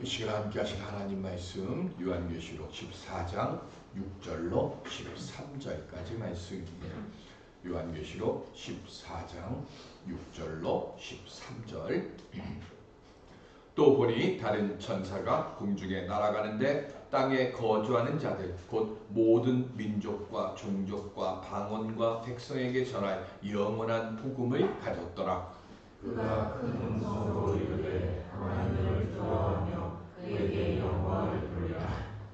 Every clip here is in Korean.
이 시간 함께 하실 하나님 말씀 요한계시록 14장 6절로 13절까지 말씀입니다. 요한계시록 14장 6절로 13절. 또 보니 다른 천사가 공중에 날아가는데 땅에 거주하는 자들 곧 모든 민족과 종족과 방언과 백성에게 전할 영원한 복음을 가졌더라. 그가 큰 음성으로 이르되 하나님을 두려워하며 그에게 영광을 돌리라.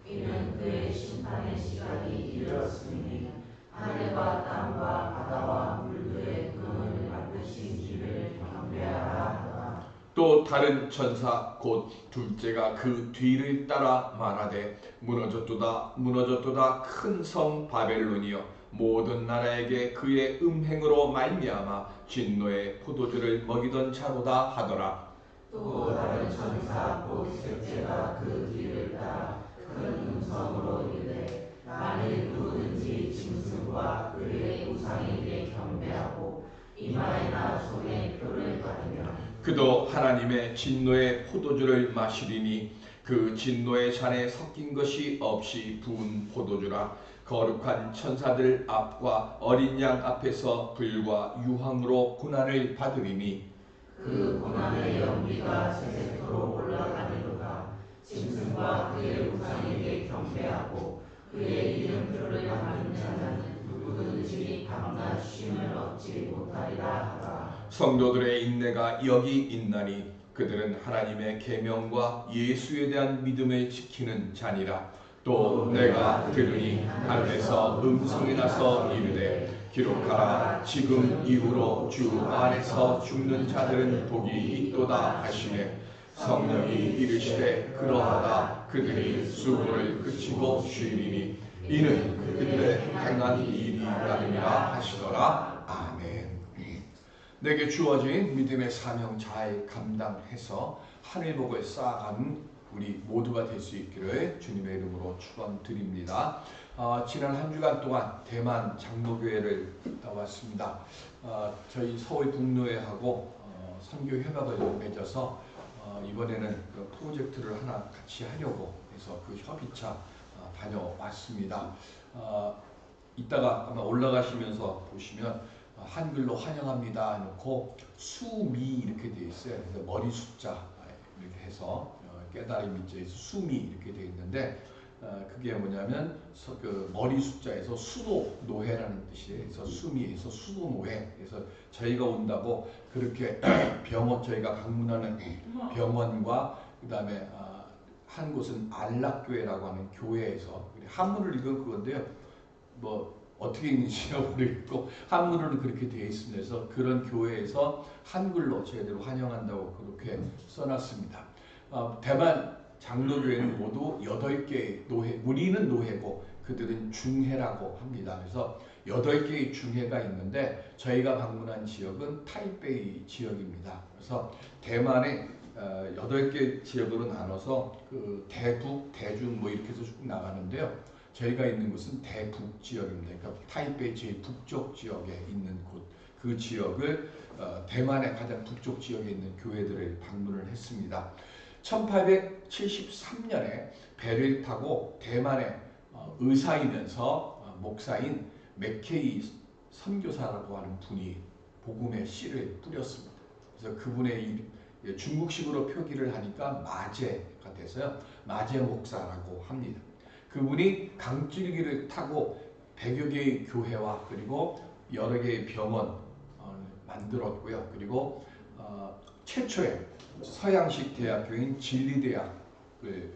이는 그의 심판의 시간이 이르렀으니 하늘과 땅과 바다와 물들의 근원을 만드신 이를 경배하라 하더라. 또 다른 천사 곧 둘째가 그 뒤를 따라 말하되 무너졌도다 무너졌도다 큰 성 바벨론이여 모든 나라에게 그의 음행으로 말미암아 진노의 포도주를 먹이던 자로다 하더라. 또 다른 천사 곧 셋째가 그 뒤를 따라 큰 음성으로 이르되 만일 누구든지 짐승과 그의 우상에게 경배하고 이마에나 손에 표를 받으면 그도 하나님의 진노의 포도주를 마시리니 그 진노의 잔에 섞인 것이 없이 부은 포도주라. 거룩한 천사들 앞과 어린 양 앞에서 불과 유황으로 고난을 받으리니 그 고난의 연기가 세세토록 올라가리로다. 짐승과 그의 우상에게 경배하고 그의 이름표를 받는 자는 누구든지 밤낮 쉼을 얻지 못하리라 하라. 성도들의 인내가 여기 있나니 그들은 하나님의 계명과 예수에 대한 믿음을 지키는 자니라. 또 내가 들으니 하늘에서 음성이 나서 이르되 기록하라. 지금 이후로 주 안에서 죽는 자들은 복이 있도다 하시매 성령이 이르시되 그러하다. 그들이 수고를 그치고 쉬리니 이는 그들의 행한 일이라느니라 하시더라. 아멘. 내게 주어진 믿음의 사명 잘 감당해서 하늘복을 쌓아가는 우리 모두가 될 수 있기를 주님의 이름으로 축원드립니다. 지난 한 주간 동안 대만 장로교회를 갔다 왔습니다. 저희 서울 북로회하고 선교 협약을 맺어서 이번에는 그 프로젝트를 하나 같이 하려고 해서 그 협의차 다녀왔습니다. 이따가 아마 올라가시면서 보시면 한글로 환영합니다 해놓고 수미 이렇게 되어 있어요. 그래서 머리 숫자 이렇게 해서 깨달음 밑자에서 수미 이렇게 되어 있는데 그게 뭐냐면 그 머리 숫자에서 수도 노회라는 뜻이에요. 그래서 수미에서 수도 노회. 그래서 저희가 온다고 그렇게 병원 저희가 방문하는 병원과 그다음에 한 곳은 안락교회라고 하는 교회에서 한문을 읽은 그건데요. 뭐 어떻게 읽는지 모르겠고 한문으로는 그렇게 되어 있습니다. 그래서 그런 교회에서 한글로 저희들 환영한다고 그렇게 써놨습니다. 대만 장로교회는 모두 8개의 노회, 우리는 노회고 그들은 중회라고 합니다. 그래서 8개의 중회가 있는데 저희가 방문한 지역은 타이베이 지역입니다. 그래서 대만의 8개 지역으로 나눠서 그 대북, 대중 뭐 이렇게 해서 쭉 나가는데요. 저희가 있는 곳은 대북 지역입니다. 그러니까 타이베이 제일 북쪽 지역에 있는 곳, 그 지역을 대만의 가장 북쪽 지역에 있는 교회들을 방문을 했습니다. 1873년에 배를 타고 대만의 의사이면서 목사인 맥케이 선교사라고 하는 분이 복음의 씨를 뿌렸습니다. 그래서 그분의 중국식으로 표기를 하니까 마제가 돼서요. 마제 목사라고 합니다. 그분이 강줄기를 타고 100여 개의 교회와 그리고 여러 개의 병원 만들었고요. 그리고 최초의 서양식 대학교인 진리대학을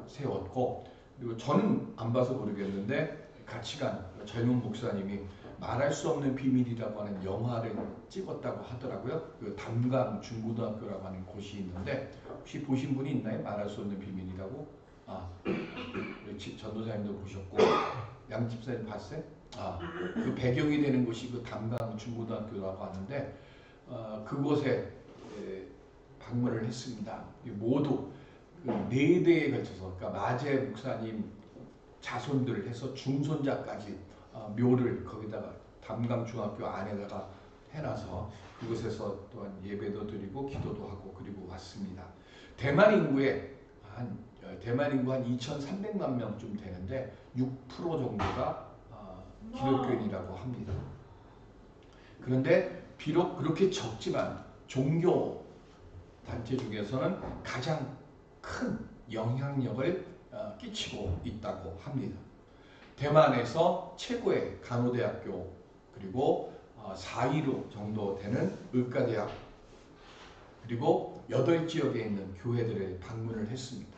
세웠고 그리고 저는 안 봐서 모르겠는데 같이 간 젊은 목사님이 말할 수 없는 비밀이라고 하는 영화를 찍었다고 하더라고요. 그 담강 중고등학교라고 하는 곳이 있는데 혹시 보신 분이 있나요? 말할 수 없는 비밀이라고? 전도사님도 보셨고 양 집사님 봤어요? 그 배경이 되는 곳이 그 담강 중고등학교라고 하는데 그곳에 방문을 했습니다. 모두 4대에 걸쳐서 그러니까 마제 목사님 자손들 해서 중손자까지 묘를 거기다가 담강 중학교 안에다가 해놔서 그곳에서 또한 예배도 드리고 기도도 하고 그리고 왔습니다. 대만 인구의 대만 인구 한 2,300만 명쯤 되는데 6% 정도가 기독교인이라고 합니다. 그런데 비록 그렇게 적지만 종교 단체 중에서는 가장 큰 영향력을 끼치고 있다고 합니다. 대만에서 최고의 간호대학교 그리고 4위로 정도 되는 의과대학 그리고 8지역에 있는 교회들을 방문을 했습니다.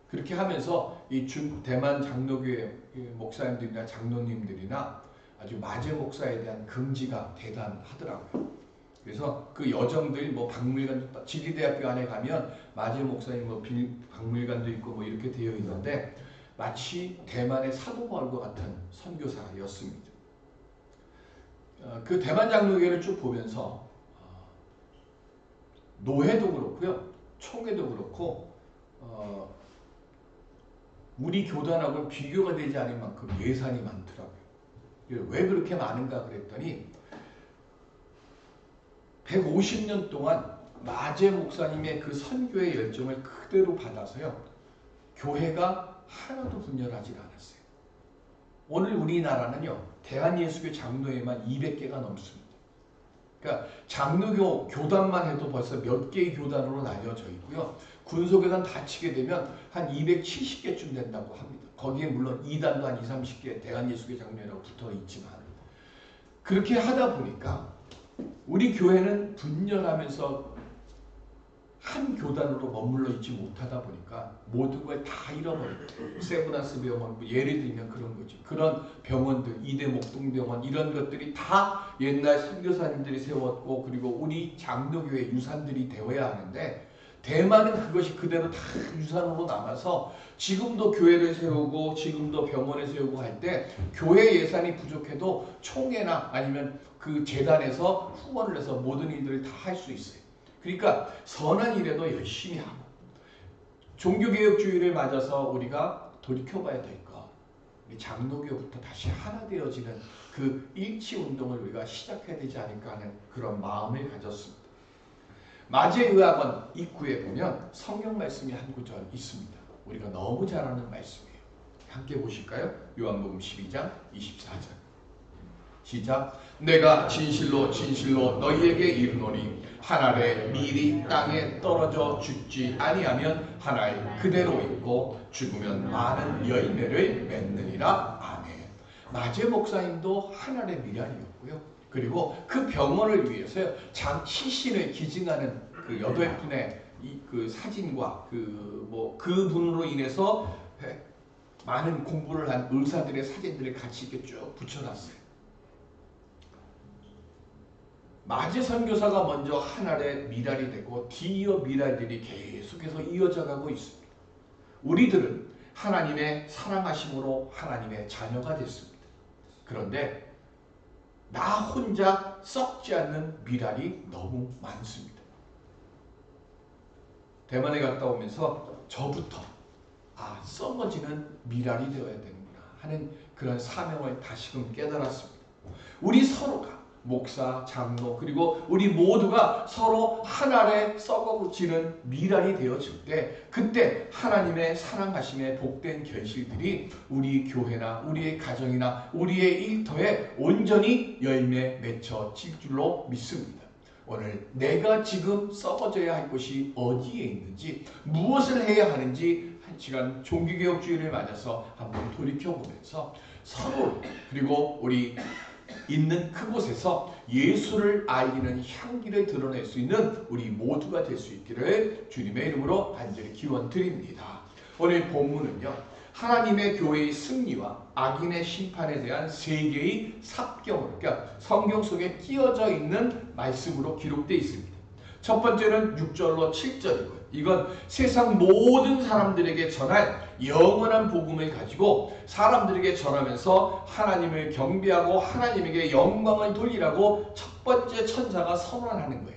그렇게 하면서 이 대만 장로교회 목사님들이나 장로님들이나 아주 마제 목사에 대한 긍지가 대단하더라고요. 그래서 그 여정들 박물관 지리대학교 안에 가면 마제 목사님 박물관도 있고 이렇게 되어 있는데 마치 대만의 사도 바울과 같은 선교사였습니다. 그 대만 장로교회를 쭉 보면서 노회도 그렇고요, 총회도 그렇고 우리 교단하고 비교가 되지 않을 만큼 예산이 많더라고요. 왜 그렇게 많은가 그랬더니 150년 동안 마제 목사님의 그 선교의 열정을 그대로 받아서요, 교회가 하나도 분열하지 않았어요. 오늘 우리나라는요, 대한예수교 장로회만 200개가 넘습니다. 그러니까 장로교 교단만 해도 벌써 몇 개의 교단으로 나뉘어져 있고요. 군소교단 다 치게 되면 한 270개쯤 된다고 합니다. 거기에 물론 2단도 한 20, 30개 대한예수교 장로회라고 붙어 있지만, 그렇게 하다 보니까 우리 교회는 분열하면서 한 교단으로 머물러 있지 못하다 보니까 모든 걸 다 잃어버리고, 세브란스 병원 예를 들면 그런 거지. 그런 병원들, 이대 목동병원 이런 것들이 다 옛날 선교사님들이 세웠고 그리고 우리 장로교회 유산들이 되어야 하는데, 대만은 그것이 그대로 다 유산으로 남아서 지금도 교회를 세우고 지금도 병원을 세우고 할 때 교회 예산이 부족해도 총회나 아니면 그 재단에서 후원을 해서 모든 일들을 다 할 수 있어요. 그러니까 선한 일에도 열심히 하고, 종교개혁주의를 맞아서 우리가 돌이켜봐야 될 것, 우리 장로교부터 다시 하나 되어지는 그 일치운동을 우리가 시작해야 되지 않을까 하는 그런 마음을 가졌습니다. 마제의학원 입구에 보면 성경 말씀이 한 구절 있습니다. 우리가 너무 잘 아는 말씀이에요. 함께 보실까요? 요한복음 12장 24절 시작. 내가 진실로 진실로 너희에게 이르노니 한 알의 밀이 땅에 떨어져 죽지 아니하면 한 알 그대로 있고 죽으면 많은 열매를 맺느니라. 아멘. 마제 목사님도 한 알의 밀알이었고요. 그리고 그 병원을 위해서요, 시신을 기증하는 그 8분의 그 사진과 그분으로 인해서 많은 공부를 한 의사들의 사진들을 같이 이렇게 쭉 붙여놨어요. 마제 선교사가 먼저 하나의 미랄이 되고 뒤이어 미랄들이 계속해서 이어져 가고 있습니다. 우리들은 하나님의 사랑하심으로 하나님의 자녀가 됐습니다. 그런데 나 혼자 썩지 않는 미랄이 너무 많습니다. 대만에 갔다 오면서 저부터 썩어지는 미랄이 되어야 되는구나 하는 그런 사명을 다시금 깨달았습니다. 우리 서로가 목사, 장로 그리고 우리 모두가 서로 하나에 썩어지는 미랄이 되어질 때, 그때 하나님의 사랑하심의 복된 결실들이 우리 교회나 우리의 가정이나 우리의 일터에 온전히 열매 맺혀질 줄로 믿습니다. 오늘 내가 지금 썩어져야 할 곳이 어디에 있는지, 무엇을 해야 하는지 한 시간 종교개혁주의를 맞아서 한번 돌이켜보면서 서로, 그리고 우리 있는 그곳에서 예수를 알리는 향기를 드러낼 수 있는 우리 모두가 될 수 있기를 주님의 이름으로 간절히 기원드립니다. 오늘 본문은요, 하나님의 교회의 승리와 악인의 심판에 대한 세 개의 삽경으로, 그러니까 성경 속에 끼어져 있는 말씀으로 기록되어 있습니다. 첫 번째는 6절로 7절이고요. 이건 세상 모든 사람들에게 전할 영원한 복음을 가지고 사람들에게 전하면서 하나님을 경배하고 하나님에게 영광을 돌리라고 첫 번째 천사가 선언하는 거예요.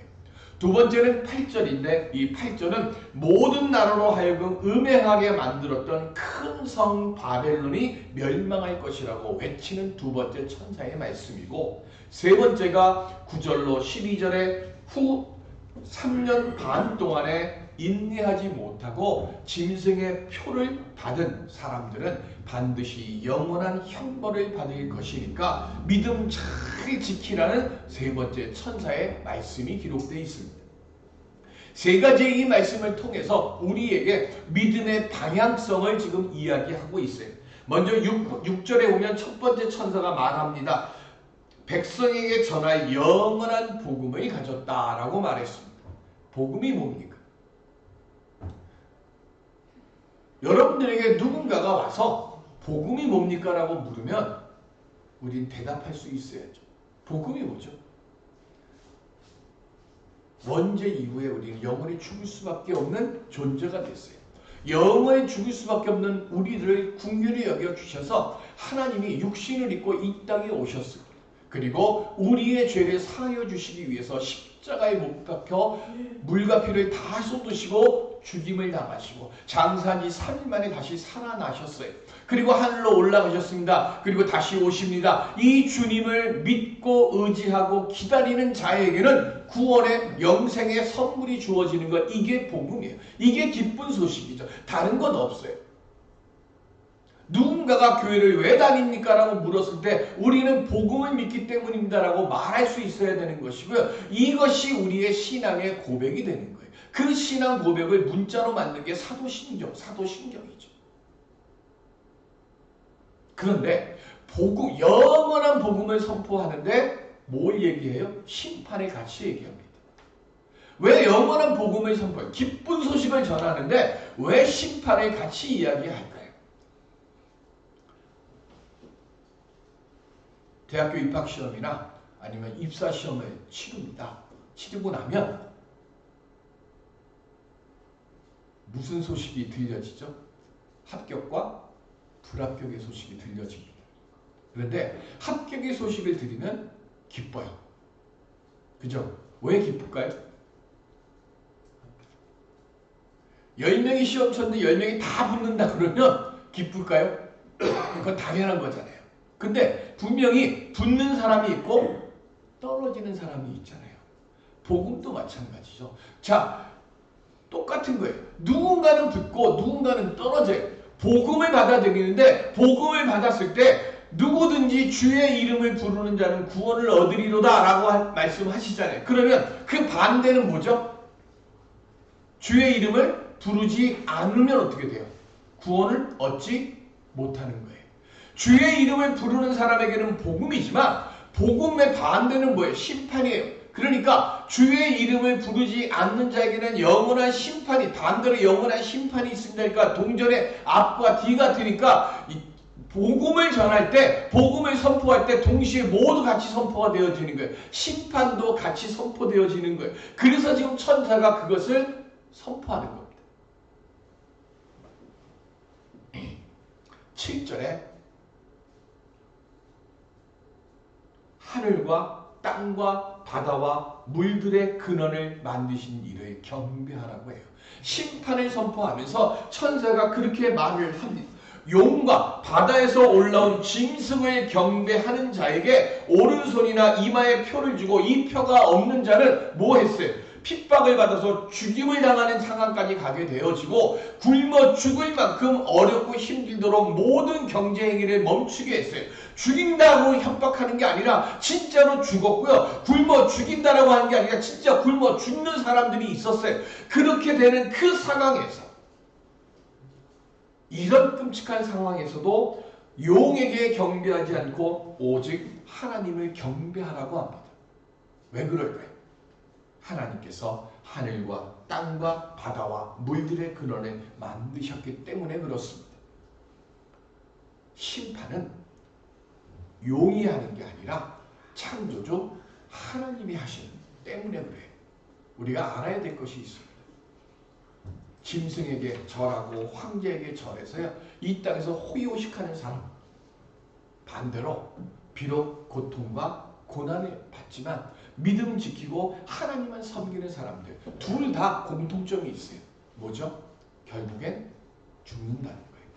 두 번째는 8절인데, 이 8절은 모든 나라로 하여금 음행하게 만들었던 큰 성 바벨론이 멸망할 것이라고 외치는 두 번째 천사의 말씀이고, 세 번째가 9절로 12절에 후 3년 반 동안의 인내하지 못하고 짐승의 표를 받은 사람들은 반드시 영원한 형벌을 받을 것이니까 믿음 잘 지키라는 세 번째 천사의 말씀이 기록되어 있습니다. 세 가지의 이 말씀을 통해서 우리에게 믿음의 방향성을 지금 이야기하고 있어요. 먼저 6절에 보면 첫 번째 천사가 말합니다. 백성에게 전할 영원한 복음을 가졌다라고 말했습니다. 복음이 뭡니까? 여러분들에게 누군가가 와서 복음이 뭡니까? 라고 물으면 우린 대답할 수 있어야죠. 복음이 뭐죠? 원죄 이후에 우리는 영원히 죽을 수밖에 없는 존재가 됐어요. 영원히 죽을 수밖에 없는 우리를 긍휼히 여겨주셔서 하나님이 육신을 입고 이 땅에 오셨습니다. 그리고 우리의 죄를 사하여 주시기 위해서 십자가에 못 박혀 물과 피를 다 쏟으시고 죽임을 당하시고 장사한 지 3일 만에 다시 살아나셨어요. 그리고 하늘로 올라가셨습니다. 그리고 다시 오십니다. 이 주님을 믿고 의지하고 기다리는 자에게는 구원의 영생의 선물이 주어지는 것, 이게 복음이에요. 이게 기쁜 소식이죠. 다른 건 없어요. 누군가가 교회를 왜 다닙니까? 라고 물었을 때 우리는 복음을 믿기 때문입니다 라고 말할 수 있어야 되는 것이고요. 이것이 우리의 신앙의 고백이 되는 거예요. 그 신앙 고백을 문자로 만든 게 사도신경이죠. 그런데 영원한 복음을 선포하는데 뭘 얘기해요? 심판의 가치 얘기합니다. 왜 영원한 복음을 선포해요? 기쁜 소식을 전하는데 왜 심판의 가치 이야기할까요? 대학교 입학시험이나 아니면 입사시험을 치릅니다. 치르고 나면 무슨 소식이 들려지죠? 합격과 불합격의 소식이 들려집니다. 그런데 합격의 소식을 들으면 기뻐요. 그죠? 왜 기쁠까요? 10명이 시험 쳤는데 10명이 다 붙는다 그러면 기쁠까요? 그건 당연한 거잖아요. 근데 분명히 붙는 사람이 있고 떨어지는 사람이 있잖아요. 복음도 마찬가지죠. 자, 똑같은 거예요. 누군가는 붙고 누군가는 떨어져요. 복음을 받아들이는데 복음을 받았을 때 누구든지 주의 이름을 부르는 자는 구원을 얻으리로다 라고 말씀하시잖아요. 그러면 그 반대는 뭐죠? 주의 이름을 부르지 않으면 어떻게 돼요? 구원을 얻지 못하는 거예요. 주의 이름을 부르는 사람에게는 복음이지만 복음의 반대는 뭐예요? 심판이에요. 그러니까 주의 이름을 부르지 않는 자에게는 영원한 심판이, 반대로 영원한 심판이 있습니다. 그러니까 동전의 앞과 뒤가 되니까 복음을 전할 때, 복음을 선포할 때 동시에 모두 같이 선포가 되어지는 거예요. 심판도 같이 선포되어지는 거예요. 그래서 지금 천사가 그것을 선포하는 겁니다. 7절에 하늘과 땅과 바다와 물들의 근원을 만드신 이를 경배하라고 해요. 심판을 선포하면서 천사가 그렇게 말을 합니다. 용과 바다에서 올라온 짐승을 경배하는 자에게 오른손이나 이마에 표를 주고 이 표가 없는 자는 뭐 했어요? 핍박을 받아서 죽임을 당하는 상황까지 가게 되어지고 굶어 죽을 만큼 어렵고 힘들도록 모든 경제 행위를 멈추게 했어요. 죽인다고 협박하는 게 아니라 진짜로 죽었고요. 굶어 죽인다라고 하는 게 아니라 진짜 굶어 죽는 사람들이 있었어요. 그렇게 되는 그 상황에서, 이런 끔찍한 상황에서도 용에게 경배하지 않고 오직 하나님을 경배하라고 합니다. 왜 그럴까요? 하나님께서 하늘과 땅과 바다와 물들의 근원을 만드셨기 때문에 그렇습니다. 심판은 용이 하는 게 아니라 창조주 하나님이 하시는 때문에 그래요. 우리가 알아야 될 것이 있습니다. 짐승에게 절하고 황제에게 절해서요, 이 땅에서 호의호식하는 사람, 반대로 비록 고통과 고난을 받지만 믿음 지키고 하나님만 섬기는 사람들, 둘 다 공통점이 있어요. 뭐죠? 결국엔 죽는다는 거예요.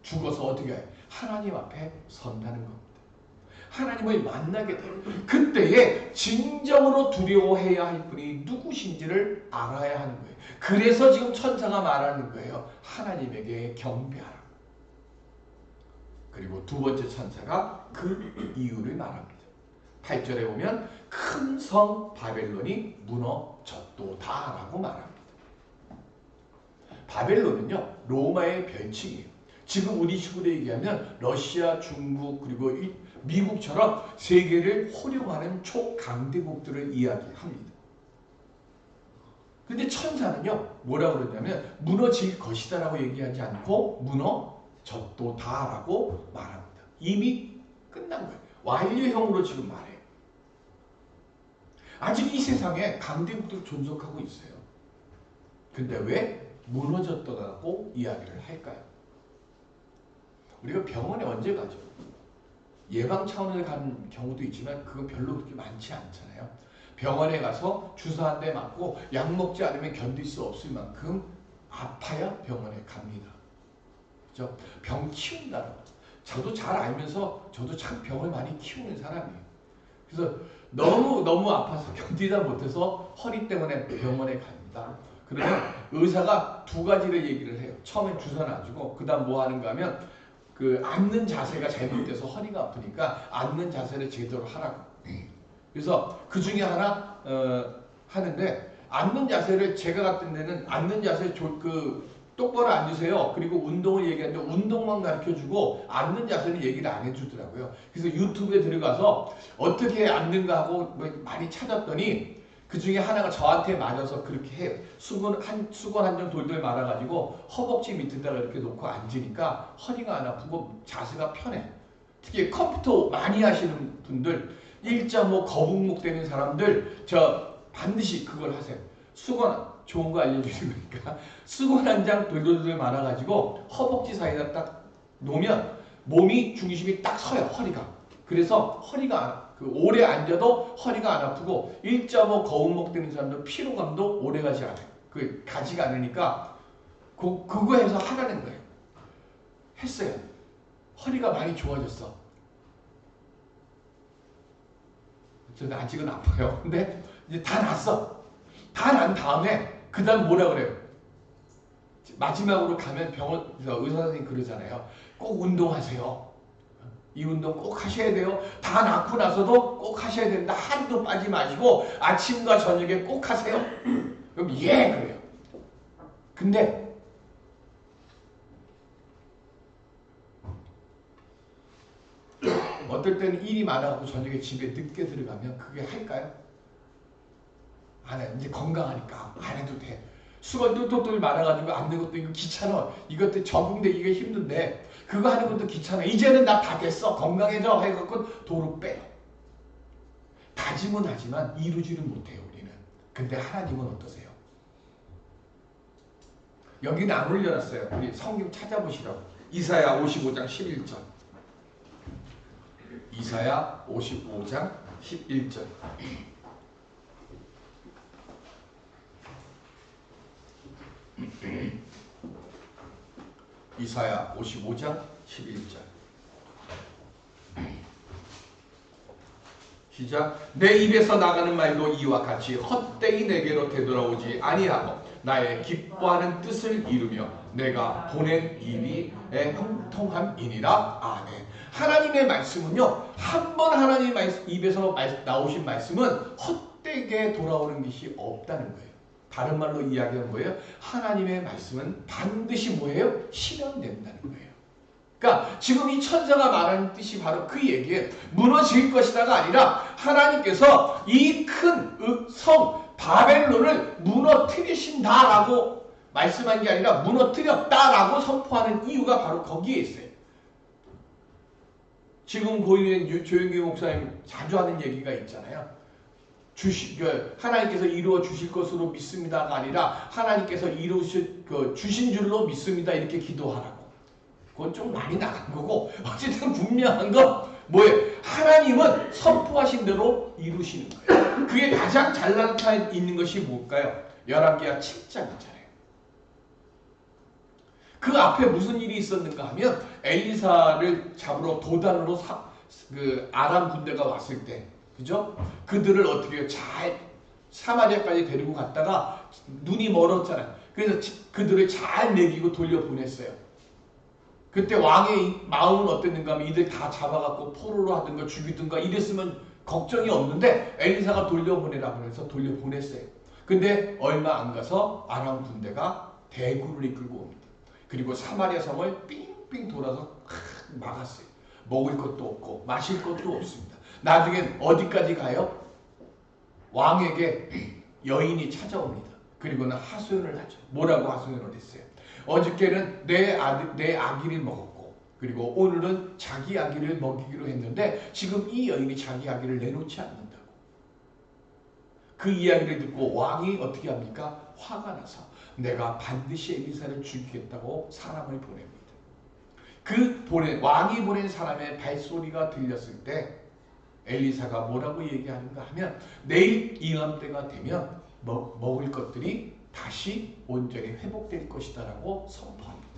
죽어서 어떻게 해요? 하나님 앞에 선다는 겁니다. 하나님을 만나게 돼요. 그때에 진정으로 두려워해야 할 분이 누구신지를 알아야 하는 거예요. 그래서 지금 천사가 말하는 거예요. 하나님에게 경배하라. 그리고 두 번째 천사가 그 이유를 말합니다. 8절에 보면 큰 성 바벨론이 무너졌도다 라고 말합니다. 바벨론은요, 로마의 별칭이에요. 지금 우리 식으로 얘기하면 러시아, 중국, 그리고 미국처럼 세계를 호령하는 초강대국들을 이야기합니다. 근데 천사는요, 뭐라고 그러냐면 무너질 것이다 라고 얘기하지 않고 무너졌도다 라고 말합니다. 이미 끝난 거예요. 완료형으로 지금 말해요. 아직 이 세상에 강대국들 존속하고 있어요. 근데 왜 무너졌다고 이야기를 할까요? 우리가 병원에 언제 가죠? 예방 차원을 간 경우도 있지만 그건 별로 그렇게 많지 않잖아요. 병원에 가서 주사 한 대 맞고 약 먹지 않으면 견딜 수 없을 만큼 아파야 병원에 갑니다. 그죠? 병 키운다는 거. 저도 잘 알면서 저도 참 병을 많이 키우는 사람이에요. 그래서 너무 아파서 견디다 못해서 허리 때문에 병원에 갑니다. 그러면 의사가 두 가지를 얘기를 해요. 처음엔 주사 놔주고 그 다음 뭐 하는가 하면 그 앉는 자세가 잘못돼서 허리가 아프니까 앉는 자세를 제대로 하라고. 그래서 그 중에 하나 하는데 앉는 자세를 제가 같은 데는 앉는 자세 똑바로 앉으세요. 그리고 운동을 얘기하는데 운동만 가르쳐주고 앉는 자세는 얘기를 안 해주더라고요. 그래서 유튜브에 들어가서 어떻게 앉는가 하고 많이 찾았더니 그 중에 하나가 저한테 맞아서 그렇게 해요. 수건 한 장 돌돌 말아가지고 허벅지 밑에다가 이렇게 놓고 앉으니까 허리가 안 아프고 자세가 편해. 특히 컴퓨터 많이 하시는 분들, 1.5 거북목 되는 사람들 저 반드시 그걸 하세요. 수건 좋은 거 알려주는 거니까 수건 한 장 돌돌돌 말아가지고 허벅지 사이에다 딱 놓으면 몸이 중심이 딱 서요. 허리가. 그래서 허리가 오래 앉아도 허리가 안 아프고 1.5 거북목 되는 사람도 피로감도 오래 가지 않아요. 가지가 않으니까 그거 해서 하라는 거예요. 했어요. 허리가 많이 좋아졌어. 저는 아직은 아파요. 근데 이제 다 났어. 다 난 다음에 그 다음 뭐라 그래요? 마지막으로 가면 병원에서 의사 선생님이 그러잖아요. 꼭 운동하세요. 이 운동 꼭 하셔야 돼요. 다 낫고 나서도 꼭 하셔야 된다. 하루도 빠지 마시고 아침과 저녁에 꼭 하세요. 그럼 예 그래요. 근데 어떨 때는 일이 많아갖고 저녁에 집에 늦게 들어가면 그게 할까요? 안 해. 이제 건강하니까 안 해도 돼. 수건 똘똘똘 말아가지고 앉는 것도 이거 귀찮아. 이것도 적응되기가 힘든데 그거 하는 것도 귀찮아. 이제는 나 다 됐어. 건강해져. 해갖고 도로 빼요. 다짐은 하지만 이루지는 못해요. 우리는. 근데 하나님은 어떠세요? 여기는 안 올려놨어요. 우리 성경 찾아보시라고. 이사야 55장 11절. 이사야 55장 11절. 이사야 55장 11절. 시작. 내 입에서 나가는 말도 이와 같이 헛되이 내게로 되돌아오지 아니하고 나의 기뻐하는 뜻을 이루며 내가 보낸 입이 형통함이니라. 아멘. 하나님의 말씀은요, 한 번 하나님 입에서 나오신 말씀은 헛되게 돌아오는 것이 없다는 거예요. 다른 말로 이야기하는 거예요. 하나님의 말씀은 반드시 뭐예요? 실현된다는 거예요. 그러니까 지금 이 천사가 말하는 뜻이 바로 그 얘기예요. 무너질 것이다가 아니라 하나님께서 이 큰 성 바벨론을 무너뜨리신다라고 말씀한 게 아니라 무너뜨렸다라고 선포하는 이유가 바로 거기에 있어요. 지금 보이는 조영기 목사님 자주 하는 얘기가 있잖아요. 하나님께서 이루어 주실 것으로 믿습니다가 아니라 하나님께서 주신 줄로 믿습니다. 이렇게 기도하라고. 그건 좀 많이 나간 거고 어쨌든 분명한 건 뭐예요? 하나님은 선포하신 대로 이루시는 거예요. 그게 가장 잘 나타나 있는 것이 뭘까요? 열왕기하 7장이잖아요. 그 앞에 무슨 일이 있었는가 하면 엘리사를 잡으러 도단으로 그 아람 군대가 왔을 때, 그죠? 그들을 어떻게 잘 사마리아까지 데리고 갔다가 눈이 멀었잖아요. 그래서 그들을 잘 먹이고 돌려보냈어요. 그때 왕의 마음은 어땠는가 하면 이들 다 잡아갖고 포로로 하든가 죽이든가 이랬으면 걱정이 없는데 엘리사가 돌려보내라고 해서 돌려보냈어요. 근데 얼마 안 가서 아람 군대가 대군을 이끌고 옵니다. 그리고 사마리아 성을 삥삥 돌아서 막았어요. 먹을 것도 없고 마실 것도 없습니다. 나중엔 어디까지 가요? 왕에게 여인이 찾아옵니다. 그리고는 하소연을 하죠. 뭐라고 하소연을 했어요? 어저께는 내 아기를 먹었고, 그리고 오늘은 자기 아기를 먹이기로 했는데 지금 이 여인이 자기 아기를 내놓지 않는다고. 그 이야기를 듣고 왕이 어떻게 합니까? 화가 나서 내가 반드시 엘리사를 죽이겠다고 사람을 보냅니다. 왕이 보낸 사람의 발소리가 들렸을 때 엘리사가 뭐라고 얘기하는가 하면 내일 이맘때가 되면 먹을 것들이 다시 온전히 회복될 것이다 라고 선포합니다.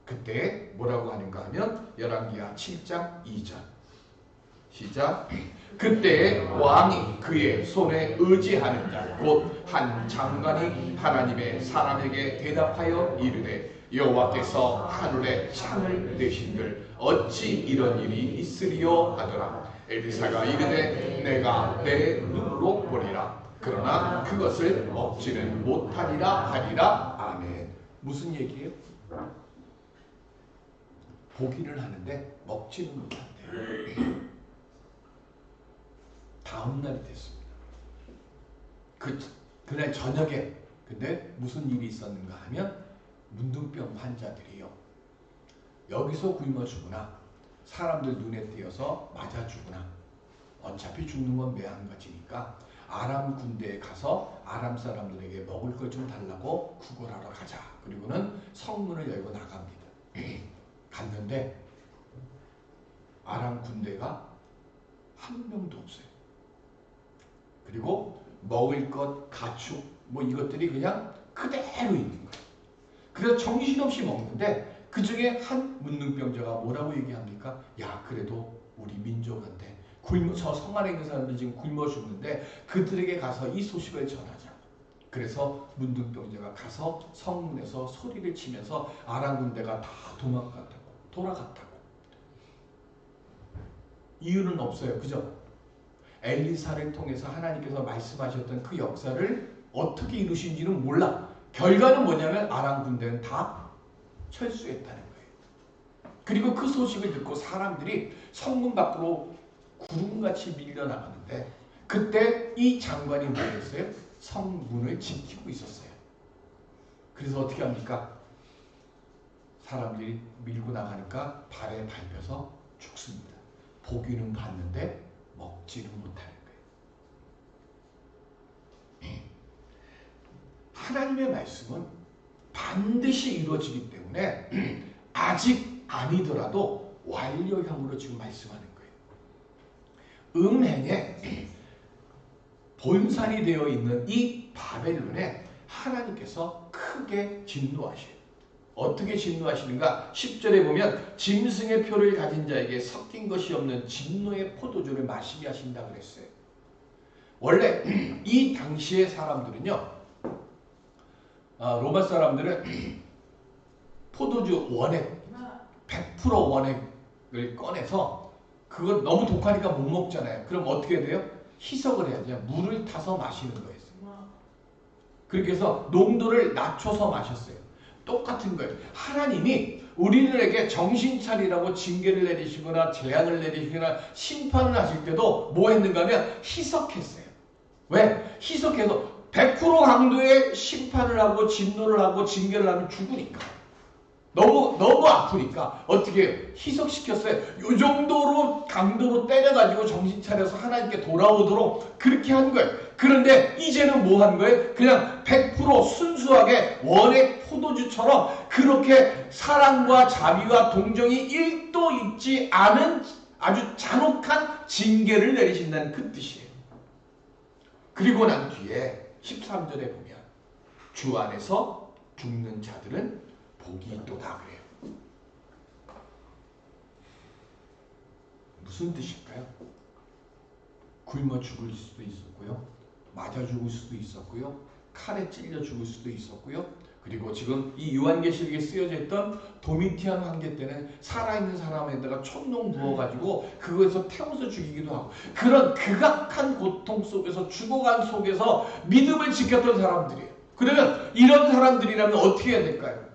그때 뭐라고 하는가 하면 열왕기하 7장 2절 시작. 그때 왕이 그의 손에 의지하는 자 곧 한 장관이 하나님의 사람에게 대답하여 이르되 여호와께서 하늘에 창을 내신들 어찌 이런 일이 있으리요 하더라. 엘리사가 이르되 내가 내 눈으로 보리라. 그러나 그것을 먹지는 못하리라 하리라. 아멘. 무슨 얘기예요? 보기는 하는데 먹지는 못한대요. 다음 날이 됐습니다. 그날 저녁에 근데 무슨 일이 있었는가 하면 문둥병 환자들이요. 여기서 굶어 죽으나 사람들 눈에 띄어서 맞아 죽으나 어차피 죽는 건 매한가지니까 아람 군대에 가서 아람 사람들에게 먹을 걸 좀 달라고 구걸하러 가자. 그리고는 성문을 열고 나갑니다. 갔는데 아람 군대가 한 명도 없어요. 그리고 먹을 것, 가축 뭐 이것들이 그냥 그대로 있는 거예요. 그래서 정신없이 먹는데 그 중에 한 문둥병자가 뭐라고 얘기합니까? 야, 그래도 우리 민족한테 저 성 안에 있는 사람들이 지금 굶어 죽는데 그들에게 가서 이 소식을 전하자. 그래서 문둥병자가 가서 성문에서 소리를 치면서 아람 군대가 다 돌아갔다고. 이유는 없어요. 그죠? 엘리사를 통해서 하나님께서 말씀하셨던 그 역사를 어떻게 이루신지는 몰라. 결과는 뭐냐면 아람 군대는 다 철수했다는 거예요. 그리고 그 소식을 듣고 사람들이 성문 밖으로 구름같이 밀려나가는데 그때 이 장관이 뭐 했어요? 성문을 지키고 있었어요. 그래서 어떻게 합니까? 사람들이 밀고 나가니까 발에 밟혀서 죽습니다. 보기는 봤는데 먹지는 못하는 거예요. 하나님의 말씀은 반드시 이루어지기 때문에 아직 아니더라도 완료형으로 지금 말씀하는 거예요. 음행에 본산이 되어 있는 이 바벨론에 하나님께서 크게 진노하셔요. 어떻게 진노하시는가? 10절에 보면 짐승의 표를 가진 자에게 섞인 것이 없는 진노의 포도주를 마시게 하신다 그랬어요. 원래 이 당시의 사람들은요, 로마 사람들은 포도주 원액 100% 원액을 꺼내서 그건 너무 독하니까 못 먹잖아요. 그럼 어떻게 돼요? 희석을 해야 돼요. 물을 타서 마시는 거예요. 그렇게 해서 농도를 낮춰서 마셨어요. 똑같은 거예요. 하나님이 우리들에게 정신 차리라고 징계를 내리시거나 재앙을 내리시거나 심판을 하실 때도 뭐 했는가 하면 희석했어요. 왜? 희석해서 100% 강도의 심판을 하고 진노를 하고 징계를 하면 죽으니까. 너무 아프니까 어떻게 희석시켰어요. 이 정도로 강도로 때려가지고 정신 차려서 하나님께 돌아오도록 그렇게 한 거예요. 그런데 이제는 뭐 한 거예요? 그냥 100% 순수하게 원액 포도주처럼 그렇게 사랑과 자비와 동정이 1도 있지 않은 아주 잔혹한 징계를 내리신다는 그 뜻이에요. 그리고 난 뒤에 13절에 보면 주 안에서 죽는 자들은 복이 있도다 그래요. 무슨 뜻일까요? 굶어 죽을 수도 있었고요. 맞아 죽을 수도 있었고요. 칼에 찔려 죽을 수도 있었고요. 그리고 지금 이 요한계시록에 쓰여져 있던 도미티안 황제 때는 살아있는 사람에다가 촛농 부어가지고 그거에서 태워서 죽이기도 하고 그런 극악한 고통 속에서 죽어간 속에서 믿음을 지켰던 사람들이에요. 그러면 이런 사람들이라면 어떻게 해야 될까요?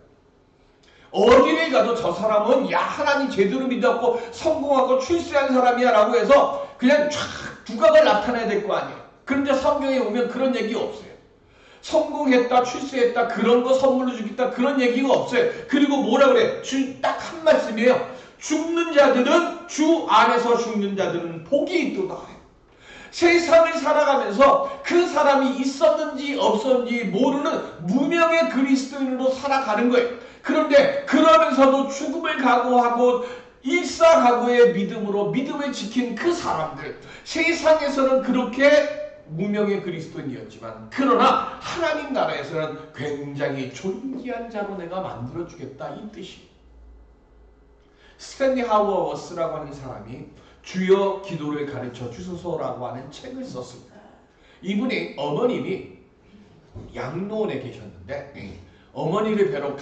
어디를 가도 저 사람은 야 하나님 제대로 믿었고 성공하고 출세한 사람이야 라고 해서 그냥 쫙 두각을 나타내야 될 거 아니에요. 그런데 성경에 오면 그런 얘기 없어요. 성공했다 출세했다 그런 거 선물로 주겠다 그런 얘기가 없어요. 그리고 뭐라 그래? 딱 한 말씀이에요. 죽는 자들은 주 안에서 죽는 자들은 복이 있도다. 세상을 살아가면서 그 사람이 있었는지 없었는지 모르는 무명의 그리스도인으로 살아가는 거예요. 그런데 그러면서도 죽음을 각오하고 일사각오의 믿음으로 믿음을 지킨 그 사람들, 세상에서는 그렇게 무명의 그리스도인이었지만 그러나 하나님 나라에서는 굉장히 존귀한 자로 내가 만들어주겠다 이 뜻이에요. 스탠리 하워워스라고 하는 사람이 주여 기도를 가르쳐 주소서라고 하는 책을 썼습니다. 이분이 어머님이 양로원에 계셨는데 어머니를 뵈러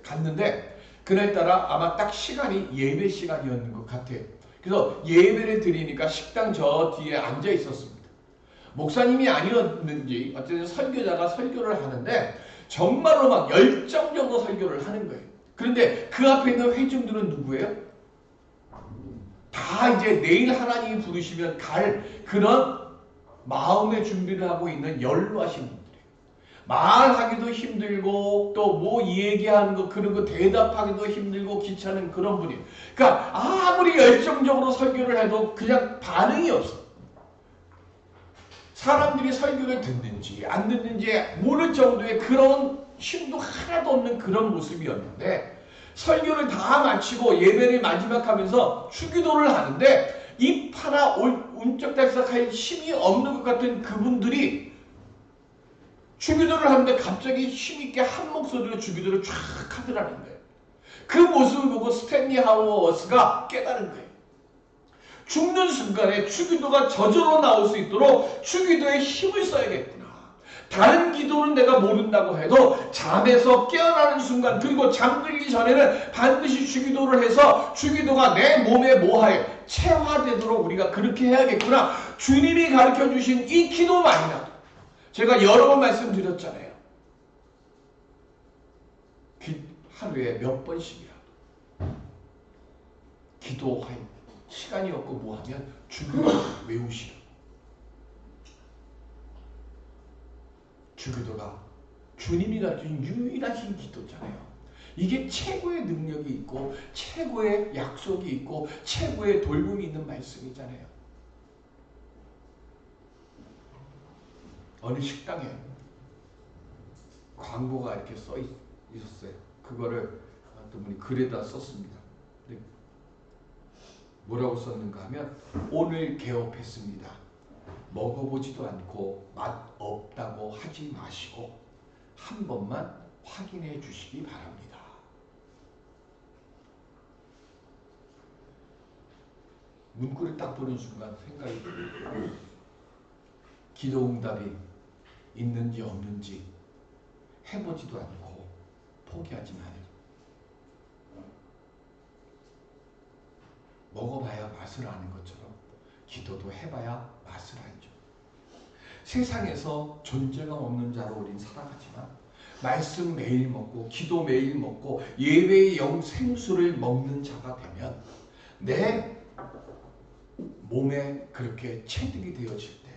갔는데 그날따라 아마 딱 시간이 예배 시간이었는 것 같아요. 그래서 예배를 드리니까 식당 저 뒤에 앉아 있었습니다. 목사님이 아니었는지 어쨌든 설교자가 설교를 하는데 정말로 막 열정적으로 설교를 하는 거예요. 그런데 그 앞에 있는 회중들은 누구예요? 다 이제 내일 하나님이 부르시면 갈 그런 마음의 준비를 하고 있는 연로하신 분들이에요. 말하기도 힘들고 또 뭐 얘기하는 거 그런 거 대답하기도 힘들고 귀찮은 그런 분이에요. 그러니까 아무리 열정적으로 설교를 해도 그냥 반응이 없어. 사람들이 설교를 듣는지 안 듣는지 모를 정도의 그런 힘도 하나도 없는 그런 모습이었는데 설교를 다 마치고 예배를 마지막 하면서 주기도를 하는데 입 하나 움쩍달싹할 힘이 없는 것 같은 그분들이 주기도를 하는데 갑자기 힘있게 한 목소리로 주기도를 쫙 하더라는 거예요. 그 모습을 보고 스탠리 하워워스가 깨달은 거예요. 죽는 순간에 주기도가 저절로 나올 수 있도록 주기도에 힘을 써야겠구나. 다른 기도는 내가 모른다고 해도 잠에서 깨어나는 순간 그리고 잠들기 전에는 반드시 주기도를 해서 주기도가 내 몸에 모하에 체화되도록 우리가 그렇게 해야겠구나. 주님이 가르쳐주신 이 기도만이라도 제가 여러 번 말씀드렸잖아요. 하루에 몇 번씩이라도 기도할 시간이 없고 뭐하면 주기도 외우시라. 주기도가 주님이 가르쳐준 유일하신 기도잖아요. 이게 최고의 능력이 있고 최고의 약속이 있고 최고의 돌봄이 있는 말씀이잖아요. 어느 식당에 광고가 이렇게 써 있었어요. 그거를 어떤 분이 글에다 썼습니다. 뭐라고 썼는가 하면 오늘 개업했습니다. 먹어보지도 않고 맛 없다고 하지 마시고 한 번만 확인해 주시기 바랍니다. 문구를 딱 보는 순간 생각이 들어요. 기도응답이 있는지 없는지 해보지도 않고 포기하지 말아요. 먹어봐야 맛을 아는 것처럼 기도도 해봐야 맛을 알죠. 세상에서 존재감 없는 자로 우린 살아가지만 말씀 매일 먹고 기도 매일 먹고 예배의 영생수를 먹는 자가 되면 내 몸에 그렇게 체득이 되어질 때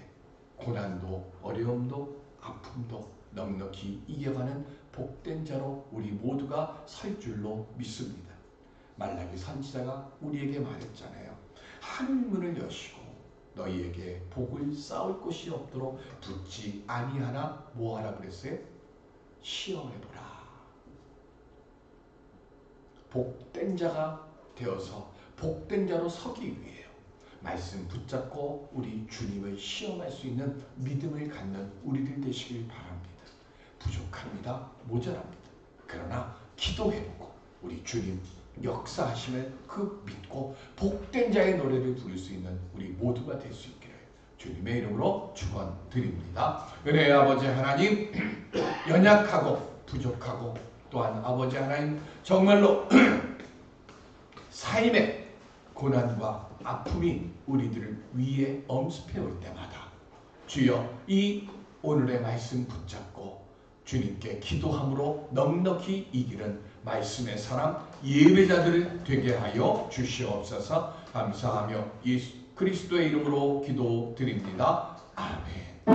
고난도 어려움도 아픔도 넉넉히 이겨가는 복된 자로 우리 모두가 설 줄로 믿습니다. 말라기 선지자가 우리에게 말했잖아요. 하늘문을 여시고 너희에게 복을 쌓을 곳이 없도록 붙지 아니하나 뭐하라 그랬어요? 시험해보라. 복된 자가 되어서 복된 자로 서기 위해요. 말씀 붙잡고 우리 주님을 시험할 수 있는 믿음을 갖는 우리들 되시길 바랍니다. 부족합니다. 모자랍니다. 그러나 기도해보고 우리 주님 역사하심을 그 믿고 복된 자의 노래를 부를 수 있는 우리 모두가 될 수 있기를 주님의 이름으로 축원드립니다. 은혜의 아버지 하나님, 연약하고 부족하고 또한 아버지 하나님 정말로 삶의 고난과 아픔이 우리들을 위에 엄습해 올 때마다 주여 이 오늘의 말씀 붙잡고 주님께 기도함으로 넉넉히 이기는 말씀의 사람 예배자들 되게 하여 주시옵소서. 감사하며 예수 그리스도의 이름으로 기도드립니다. 아멘.